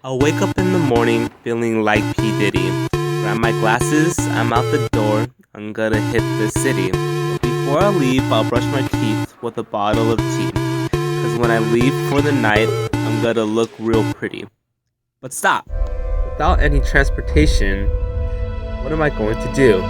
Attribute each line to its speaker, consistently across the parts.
Speaker 1: I'll wake up in the morning feeling like P. Diddy. Grab my glasses, I'm out the door, I'm gonna hit the city. But before I leave, I'll brush my teeth with a bottle of tea. Cause when I leave for the night, I'm gonna look real pretty. But stop! Without any transportation, what am I going to do?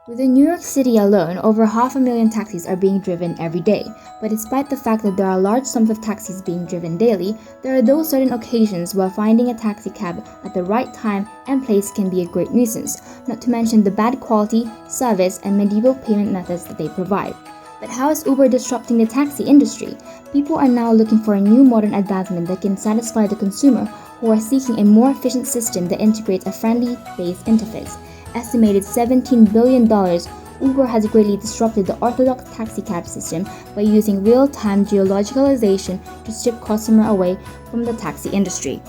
Speaker 2: Within New York City alone, over 500,000 taxis are being driven every day. But despite the fact that there are large sums of taxis being driven daily, there are those certain occasions where finding a taxi cab at the right time and place can be a great nuisance, not to mention the bad quality, service, and medieval payment methods that they provide. But how is Uber disrupting the taxi industry? People are now looking for a new modern advancement that can satisfy the consumer who are seeking a more efficient system that integrates a friendly-based interface. Estimated $17 billion, Uber has greatly disrupted the orthodox taxi cab system by using real-time geolocalization to strip customers away from the taxi industry.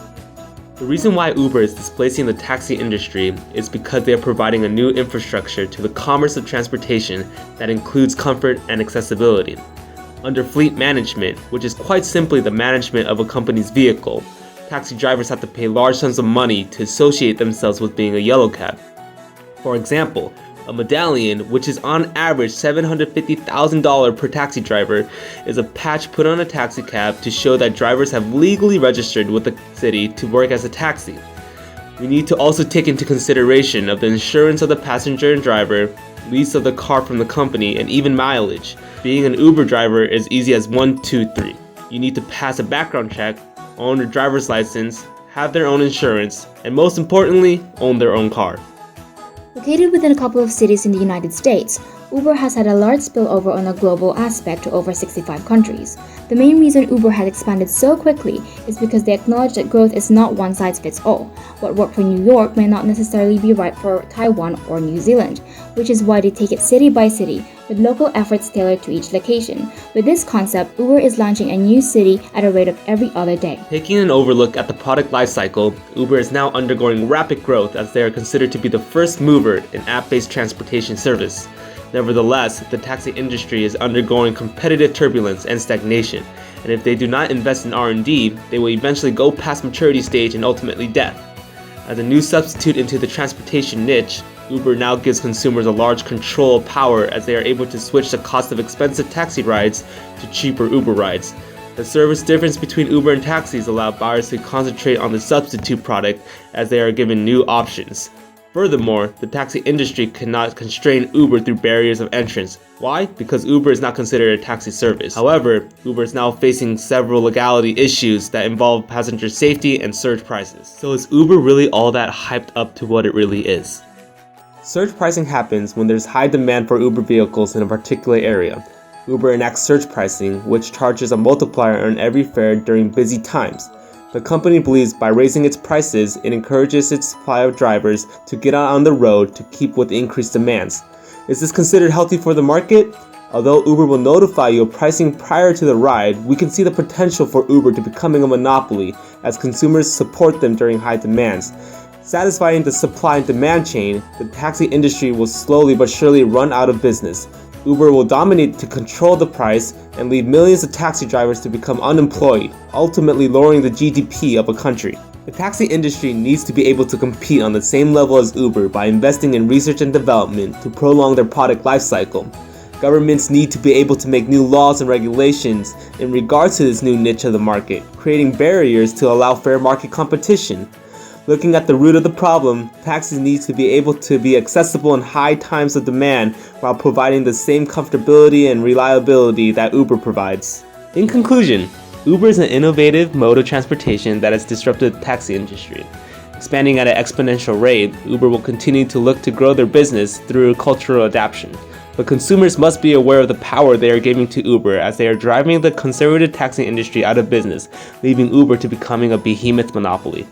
Speaker 1: The reason why Uber is displacing the taxi industry is because they are providing a new infrastructure to the commerce of transportation that includes comfort and accessibility. Under fleet management, which is quite simply the management of a company's vehicle, taxi drivers have to pay large sums of money to associate themselves with being a yellow cab. For example, a medallion, which is on average $750,000 per taxi driver, is a patch put on a taxi cab to show that drivers have legally registered with the city to work as a taxi. We need to also take into consideration of the insurance of the passenger and driver, lease of the car from the company, and even mileage. Being an Uber driver is easy as 1, 2, 3. You need to pass a background check, own a driver's license, have their own insurance, and most importantly, own their own car.
Speaker 2: Located within a couple of cities in the United States, Uber has had a large spillover on a global aspect to over 65 countries. The main reason Uber has expanded so quickly is because they acknowledge that growth is not one size fits all. What worked for New York may not necessarily be right for Taiwan or New Zealand, which is why they take it city by city, with local efforts tailored to each location. With this concept, Uber is launching a new city at a rate of every other day.
Speaker 1: Taking an overlook at the product lifecycle, Uber is now undergoing rapid growth as they are considered to be the first mover in app-based transportation service. Nevertheless, the taxi industry is undergoing competitive turbulence and stagnation, and if they do not invest in R&D, they will eventually go past maturity stage and ultimately death. As a new substitute into the transportation niche, Uber now gives consumers a large control of power as they are able to switch the cost of expensive taxi rides to cheaper Uber rides. The service difference between Uber and taxis allow buyers to concentrate on the substitute product as they are given new options. Furthermore, the taxi industry cannot constrain Uber through barriers of entrance. Why? Because Uber is not considered a taxi service. However, Uber is now facing several legality issues that involve passenger safety and surge prices. So is Uber really all that hyped up to what it really is? Surge pricing happens when there's high demand for Uber vehicles in a particular area. Uber enacts surge pricing, which charges a multiplier on every fare during busy times. The company believes by raising its prices, it encourages its supply of drivers to get out on the road to keep with increased demands. Is this considered healthy for the market? Although Uber will notify you of pricing prior to the ride, we can see the potential for Uber to becoming a monopoly as consumers support them during high demands. Satisfying the supply and demand chain, the taxi industry will slowly but surely run out of business. Uber will dominate to control the price and leave millions of taxi drivers to become unemployed, ultimately lowering the GDP of a country. The taxi industry needs to be able to compete on the same level as Uber by investing in research and development to prolong their product lifecycle. Governments need to be able to make new laws and regulations in regards to this new niche of the market, creating barriers to allow fair market competition. Looking at the root of the problem, taxis need to be able to be accessible in high times of demand while providing the same comfortability and reliability that Uber provides. In conclusion, Uber is an innovative mode of transportation that has disrupted the taxi industry. Expanding at an exponential rate, Uber will continue to look to grow their business through cultural adaptation. But consumers must be aware of the power they are giving to Uber as they are driving the conservative taxi industry out of business, leaving Uber to becoming a behemoth monopoly.